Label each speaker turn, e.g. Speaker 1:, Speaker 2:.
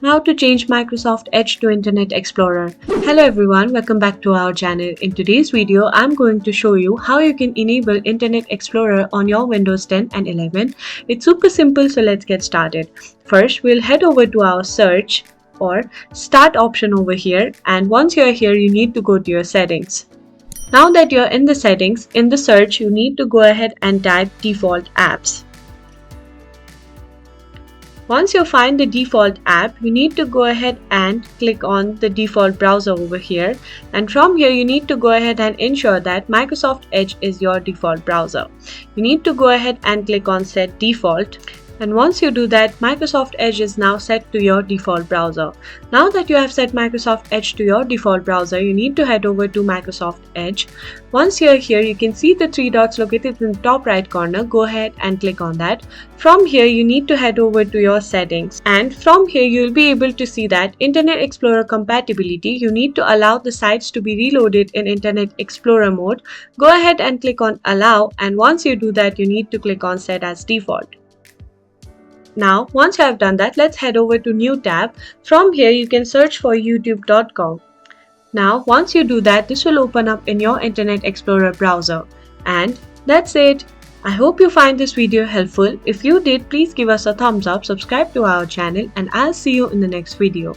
Speaker 1: How to change Microsoft Edge to Internet Explorer. Hello everyone, welcome back to our channel. In today's video, I'm going to show you how you can enable Internet Explorer on your Windows 10 and 11. It's super simple, so let's get started. First, we'll head over to our search or start option over here, and once you're here, you need to go to your settings. Now that you're in the settings, in the search, you need to go ahead and type default apps. Once you find the default app, you need to go ahead and click on the default browser over here. And from here, you need to go ahead and ensure that Microsoft Edge is your default browser. You need to go ahead and click on Set Default. And once you do that, Microsoft Edge is now set to your default browser. Now that you have set Microsoft Edge to your default browser, you need to head over to Microsoft Edge. Once you're here, you can see the three dots located in the top right corner. Go ahead and click on that. From here, you need to head over to your settings. And from here, you'll be able to see that Internet Explorer compatibility. You need to allow the sites to be reloaded in Internet Explorer mode. Go ahead and click on Allow. And once you do that, you need to click on Set as Default. Now, once you have done that, let's head over to New tab. From here, you can search for youtube.com. Now, once you do that, this will open up in your Internet Explorer browser. And that's it. I hope you find this video helpful. If you did, please give us a thumbs up, subscribe to our channel, and I'll see you in the next video.